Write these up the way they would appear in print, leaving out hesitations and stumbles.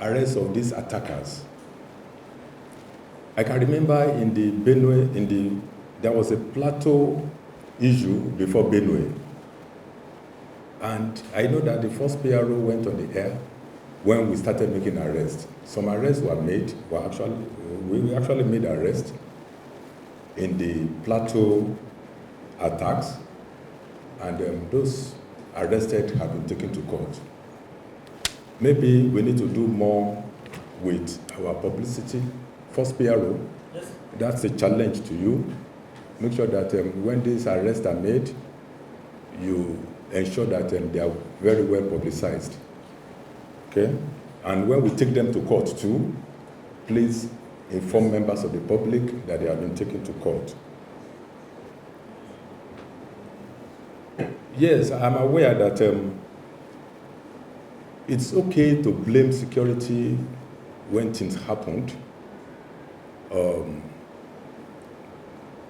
arrest of these attackers. I can remember in the Benue, there was a plateau issue before Benue. And I know that the first PRO went on the air when we started making arrests. Some arrests were made, we actually made arrests in the plateau attacks, and those arrested have been taken to court. Maybe we need to do more with our publicity. First PRO, yes. That's a challenge to you. Make sure that when these arrests are made, you ensure that they are very well publicized. Okay? And when we take them to court too, please inform members of the public that they have been taken to court. Yes, I'm aware that it's okay to blame security when things happened.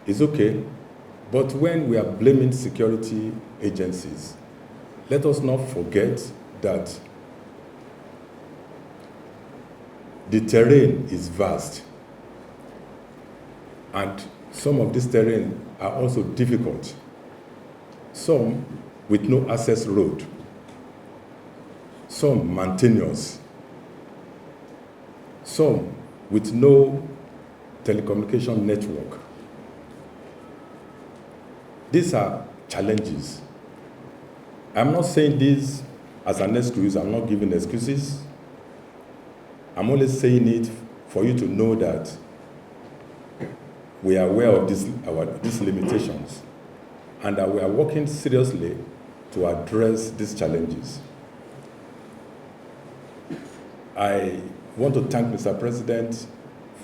It's okay, but when we are blaming security agencies, let us not forget that the terrain is vast, and some of this terrain are also difficult. Some with no access road, some mountainous, some with no telecommunication network. These are challenges. I'm not saying this as an excuse, I'm not giving excuses. I'm only saying it for you to know that we are aware of these limitations and that we are working seriously to address these challenges. I want to thank Mr. President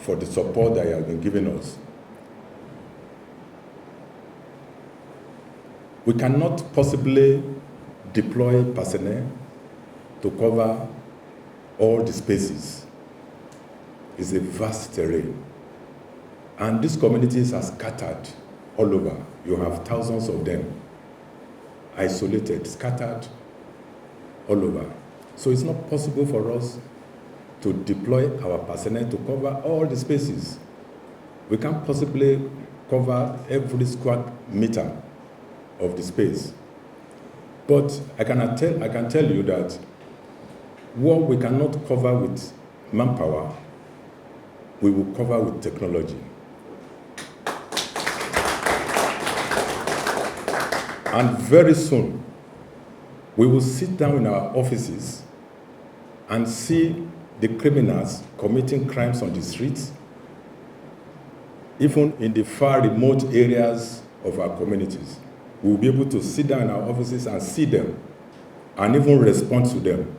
for the support that he has been giving us. We cannot possibly deploy personnel to cover all the spaces. It's a vast terrain. And these communities are scattered all over. You have thousands of them, isolated, scattered all over. So it's not possible for us to deploy our personnel to cover all the spaces. We can't possibly cover every square meter of the space. But I can tell you that what we cannot cover with manpower, we will cover with technology. And very soon, we will sit down in our offices and see the criminals committing crimes on the streets, even in the far remote areas of our communities. We will be able to sit down in our offices and see them and even respond to them.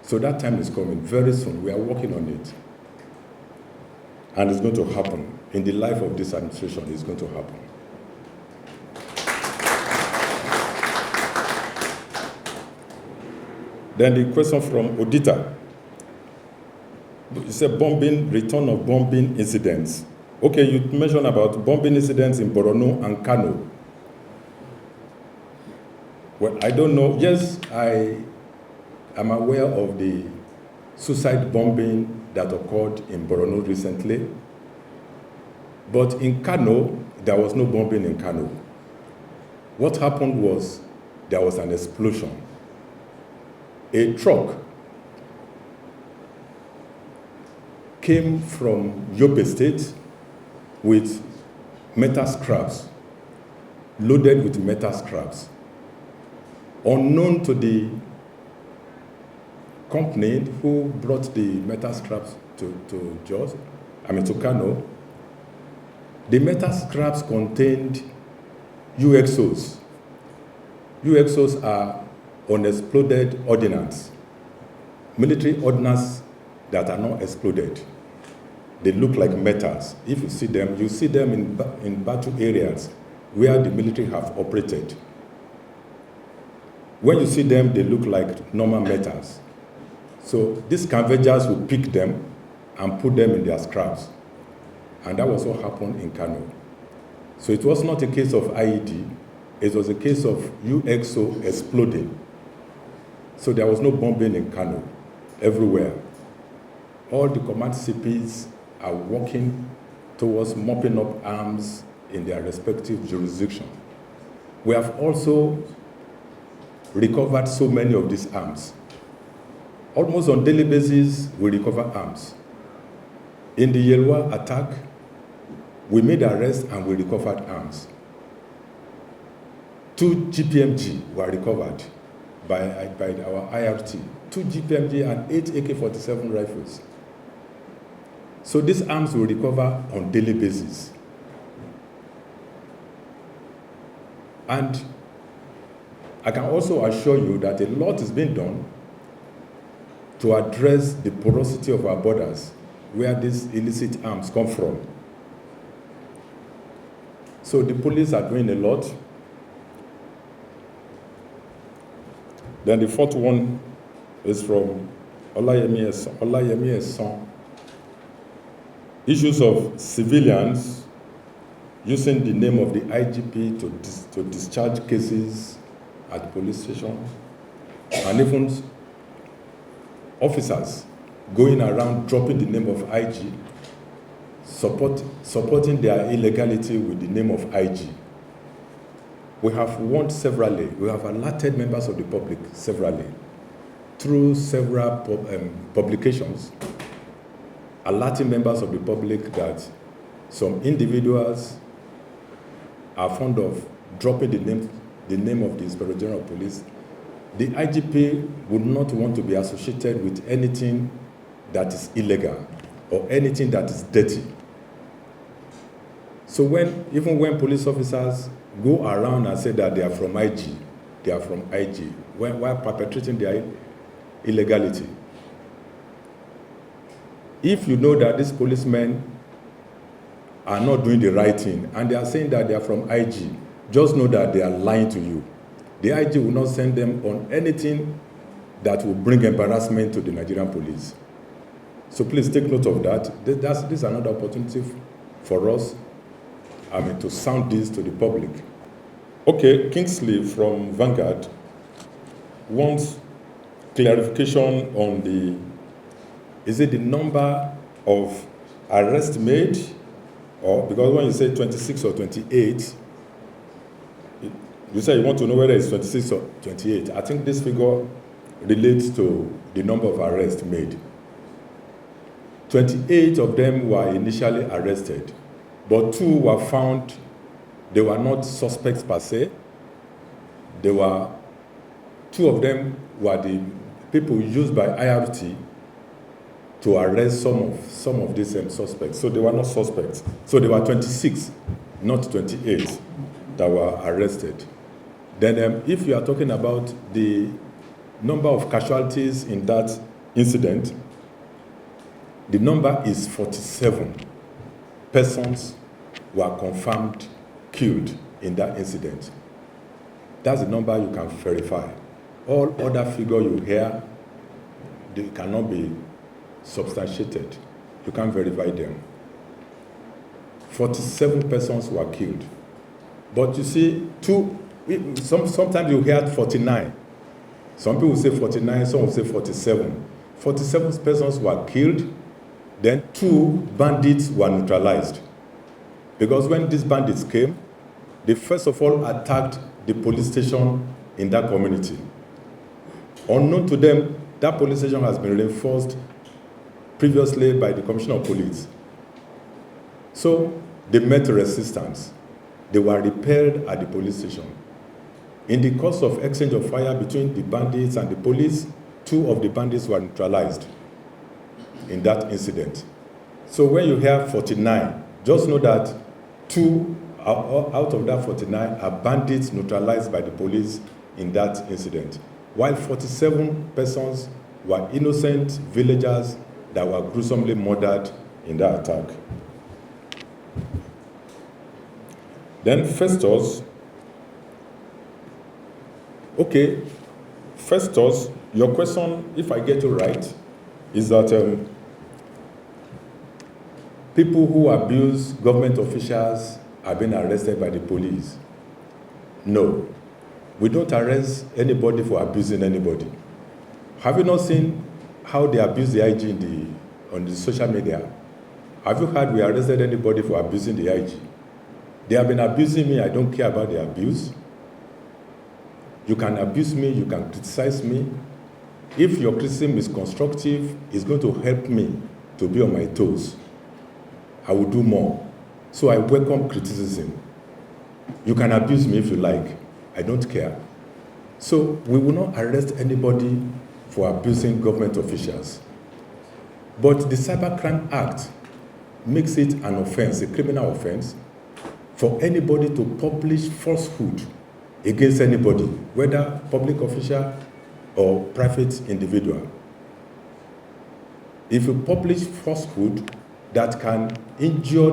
So that time is coming very soon. We are working on it. And it's going to happen. In the life of this administration, it's going to happen. Then the question from Odita. You said bombing, return of bombing incidents. Okay, you mentioned about bombing incidents in Borno and Kano. Well, I don't know. Yes, I am aware of the suicide bombing that occurred in Borno recently. But in Kano, there was no bombing in Kano. What happened was there was an explosion. A truck came from Yobe State with metal scraps, loaded with metal scraps. Unknown to the company who brought the metal scraps to Kano, the metal scraps contained UXOs. UXOs are unexploded ordnance, military ordnance that are not exploded. They look like metals. If you see them in battle areas where the military have operated. When you see them, they look like normal metals. So these scavengers will pick them and put them in their scraps. And that was what happened in Kano. So it was not a case of IED, it was a case of UXO exploding. So there was no bombing in Kano, everywhere. all the command CPs are working towards mopping up arms in their respective jurisdiction. We have also recovered so many of these arms. Almost on daily basis, we recover arms. In the Yelwa attack, we made arrests and we recovered arms. 2 GPMG were recovered by our IRT. 2 GPMG and 8 AK-47 rifles. So these arms we recover on daily basis. And I can also assure you that a lot is being done to address the porosity of our borders where these illicit arms come from. So the police are doing a lot. Then the fourth one is from Olayemi Eson. Issues of civilians using the name of the IGP to discharge cases at police station, and even officers going around dropping the name of IG, supporting their illegality with the name of IG. We have warned severally, we have alerted members of the public severally through several publications, alerting members of the public that some individuals are fond of dropping the name of the Inspector General of Police. The IGP would not want to be associated with anything that is illegal or anything that is dirty. So even when police officers go around and say that they are from IG, while perpetrating their illegality, if you know that these policemen are not doing the right thing and they are saying that they are from IG, just know that they are lying to you. The IG will not send them on anything that will bring embarrassment to the Nigerian police. So please take note of that. This is another opportunity for us to sound this to the public. Okay, Kingsley from Vanguard wants clarification on is it the number of arrests made, or because when you say 26 or 28, you say you want to know whether it's 26 or 28. I think this figure relates to the number of arrests made. 28 of them were initially arrested, but 2 were found, they were not suspects per se. 2 of them were the people used by IRT to arrest some of these suspects. So they were not suspects. So there were 26, not 28, that were arrested. Then if you are talking about the number of casualties in that incident, the number is 47 persons were confirmed killed in that incident. That's the number you can verify. All other figures you hear, they cannot be substantiated. You can't verify them. 47 persons were killed. But you see, sometimes you hear 49. Some people say 49, some will say 47. 47 persons were killed, then 2 bandits were neutralized. Because when these bandits came, they first of all attacked the police station in that community. Unknown to them, that police station has been reinforced previously by the Commissioner of Police. So they met resistance. They were repelled at the police station. In the course of exchange of fire between the bandits and the police, 2 of the bandits were neutralized in that incident. So when you hear 49, just know that 2 out of that 49 are bandits neutralized by the police in that incident, while 47 persons were innocent villagers that were gruesomely murdered in that attack. Then Festus, your question, if I get you right, is that people who abuse government officials are being arrested by the police. No, we don't arrest anybody for abusing anybody. Have you not seen how they abuse the IG on the social media. Have you heard we arrested anybody for abusing the IG? They have been abusing me. I don't care about the abuse. You can abuse me. You can criticize me. If your criticism is constructive, it's going to help me to be on my toes. I will do more. So I welcome criticism. You can abuse me if you like. I don't care. So we will not arrest anybody for abusing government officials. But the Cybercrime Act makes it an offense, a criminal offense, for anybody to publish falsehood against anybody, whether public official or private individual. If you publish falsehood that can injure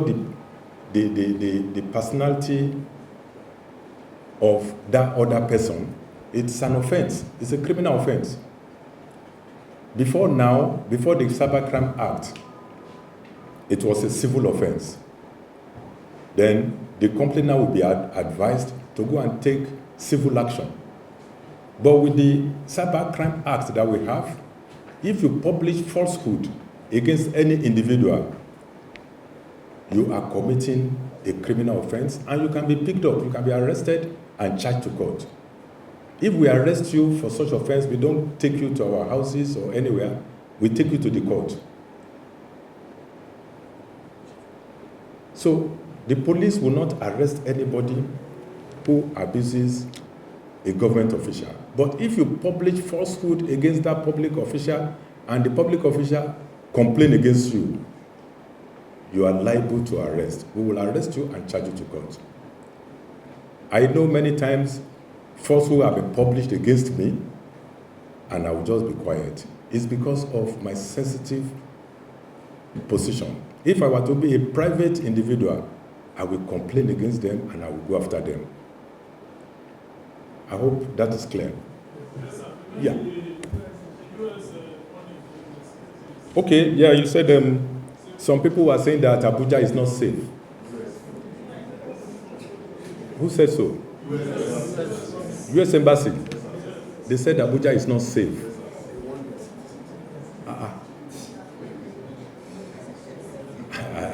the personality of that other person, it's an offense. It's a criminal offense. Before the Cybercrime Act, it was a civil offense. Then the complainant will be advised to go and take civil action. But with the Cybercrime Act that we have, if you publish falsehood against any individual, you are committing a criminal offense and you can be picked up, you can be arrested and charged to court. If we arrest you for such offense, we don't take you to our houses or anywhere, we take you to the court. So the police will not arrest anybody who abuses a government official. But if you publish falsehood against that public official and the public official complain against you, you are liable to arrest. We will arrest you and charge you to court. I know many times falsehood have been published against me and I will just be quiet. It's because of my sensitive position. If I were to be a private individual, I will complain against them and I will go after them. I hope that is clear. Yes, sir. Yeah. Okay, yeah, you said some people were saying that Abuja is not safe. Who said so? US Embassy. They said Abuja is not safe.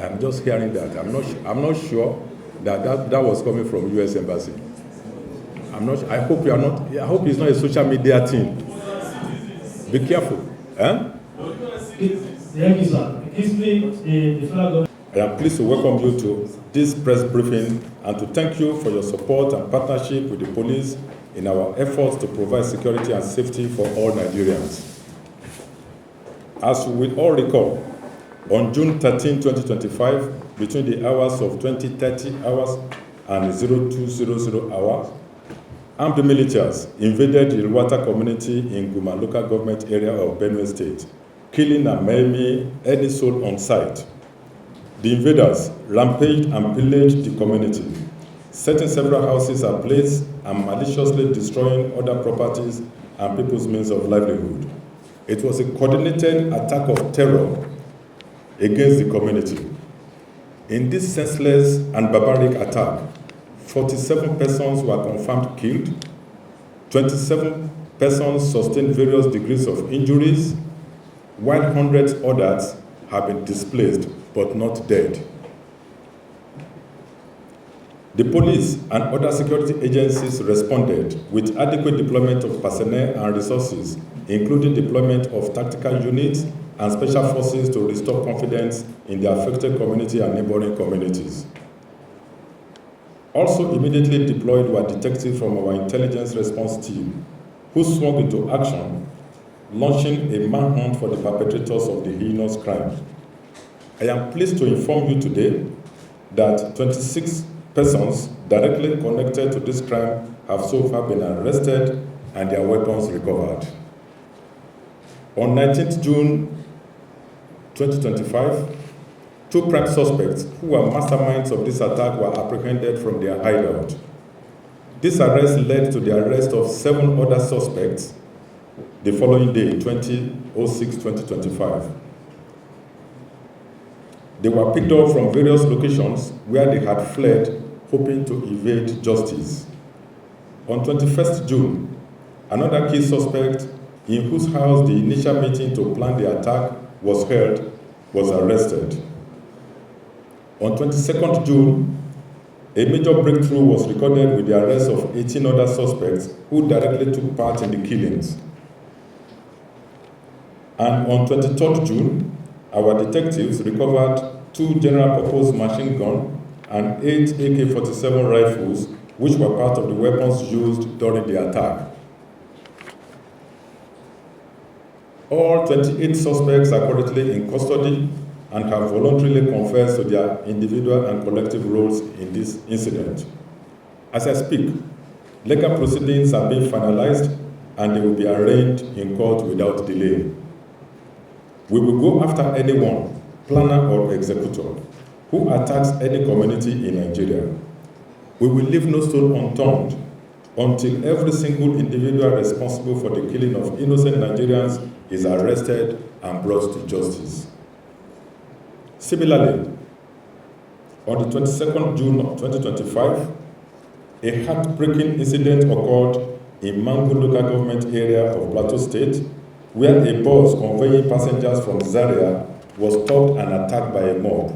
I'm just hearing that. I'm not sure that was coming from US Embassy. I'm not. I hope you are not. I hope it's not a social media thing. Be careful. Huh? I am pleased to welcome you to this press briefing and to thank you for your support and partnership with the police in our efforts to provide security and safety for all Nigerians. As we all recall, on June 13, 2025, between the hours of 20:30 hours and 0200 hours, armed militias invaded the Ilwata community in Guma local government area of Benue State, killing and maiming any soul on sight. The invaders rampaged and pillaged the community, setting several houses ablaze and maliciously destroying other properties and people's means of livelihood. It was a coordinated attack of terror against the community. In this senseless and barbaric attack, 47 persons were confirmed killed, 27 persons sustained various degrees of injuries, while hundreds others have been displaced but not dead. The police and other security agencies responded with adequate deployment of personnel and resources, including deployment of tactical units and special forces to restore confidence in the affected community and neighboring communities. Also immediately deployed were detectives from our intelligence response team, who swung into action, launching a manhunt for the perpetrators of the heinous crime. I am pleased to inform you today that 26 persons directly connected to this crime have so far been arrested and their weapons recovered. On 19th June 2025, two prime suspects who were masterminds of this attack were apprehended from their hideout. This arrest led to the arrest of 7 other suspects the following day, 20/06/2025. They were picked up from various locations where they had fled, hoping to evade justice. On 21st June, another key suspect, in whose house the initial meeting to plan the attack was held, was arrested. On 22nd June, a major breakthrough was recorded with the arrest of 18 other suspects who directly took part in the killings. And on 23rd June, our detectives recovered 2 general-purpose machine guns and 8 AK-47 rifles, which were part of the weapons used during the attack. All 28 suspects are currently in custody and have voluntarily confessed to their individual and collective roles in this incident. As I speak, legal proceedings are being finalized and they will be arraigned in court without delay. We will go after anyone, planner or executor, who attacks any community in Nigeria. We will leave no stone unturned until every single individual responsible for the killing of innocent Nigerians is arrested and brought to justice. Similarly, on the 22nd June of 2025, a heartbreaking incident occurred in Mangu local government area of Plateau State, where a bus conveying passengers from Zaria was stopped and attacked by a mob.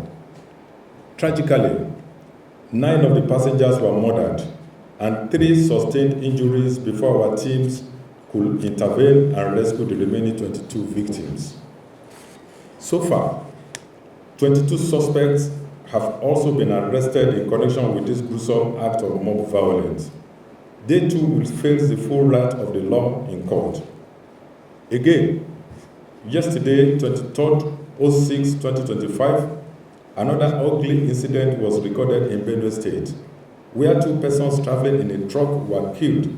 Tragically, 9 of the passengers were murdered and 3 sustained injuries before our teams could intervene and rescue the remaining 22 victims. So far, 22 suspects have also been arrested in connection with this gruesome act of mob violence. They too will face the full wrath of the law in court. Again, yesterday, 23rd/06/2025, another ugly incident was recorded in Benue State, where 2 persons traveling in a truck were killed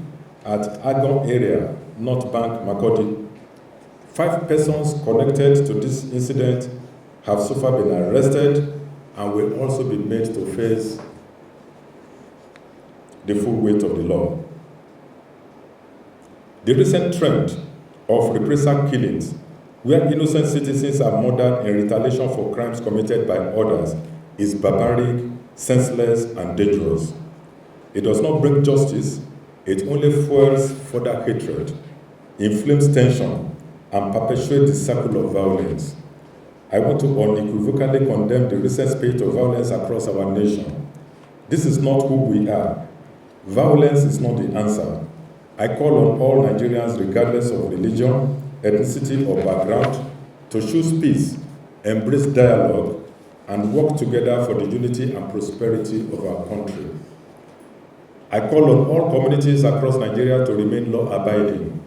at Agon area, North Bank, Makurdi. 5 persons connected to this incident have so far been arrested and will also be made to face the full weight of the law. The recent trend of reprisal killings, where innocent citizens are murdered in retaliation for crimes committed by others, is barbaric, senseless, and dangerous. It does not bring justice, it only fuels further hatred, inflames tension, and perpetuates the cycle of violence. I want to unequivocally condemn the recent spate of violence across our nation. This is not who we are. Violence is not the answer. I call on all Nigerians, regardless of religion, ethnicity, or background, to choose peace, embrace dialogue, and work together for the unity and prosperity of our country. I call on all communities across Nigeria to remain law-abiding,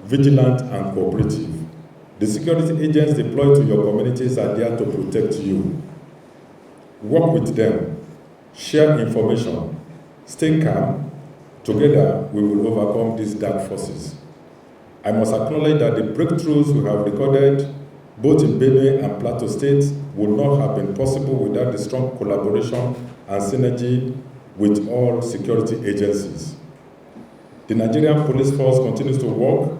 vigilant, and cooperative. The security agents deployed to your communities are there to protect you. Work with them, share information, stay calm. Together, we will overcome these dark forces. I must acknowledge that the breakthroughs we have recorded, both in Benue and Plateau States, would not have been possible without the strong collaboration and synergy with all security agencies. The Nigerian Police Force continues to work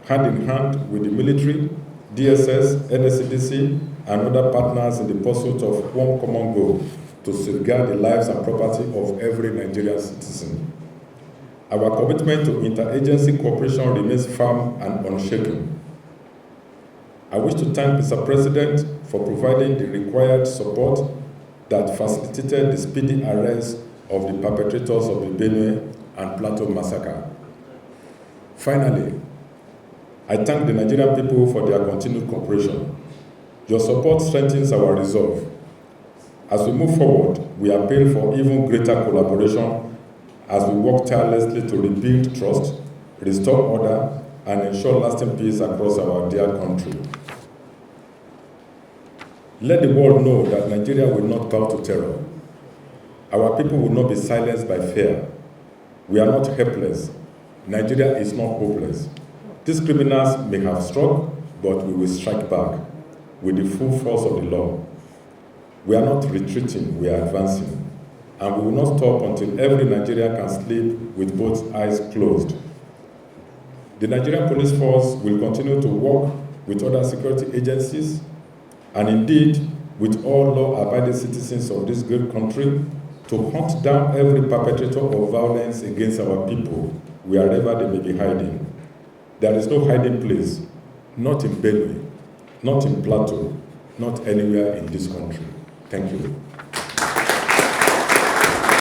hand in hand with the military, DSS, NSCDC, and other partners in the pursuit of one common goal: to safeguard the lives and property of every Nigerian citizen. Our commitment to interagency cooperation remains firm and unshaken. I wish to thank Mr. President for providing the required support that facilitated the speedy arrest of the perpetrators of the Benue and Plateau massacre. Finally, I thank the Nigerian people for their continued cooperation. Your support strengthens our resolve. As we move forward, we appeal for even greater collaboration as we work tirelessly to rebuild trust, restore order, and ensure lasting peace across our dear country. Let the world know that Nigeria will not bow to terror. Our people will not be silenced by fear. We are not helpless. Nigeria is not hopeless. These criminals may have struck, but we will strike back with the full force of the law. We are not retreating, we are advancing. And we will not stop until every Nigerian can sleep with both eyes closed. The Nigerian Police Force will continue to work with other security agencies and indeed with all law-abiding citizens of this great country to hunt down every perpetrator of violence against our people, wherever they may be hiding. There is no hiding place, not in Benue, not in Plateau, not anywhere in this country. Thank you.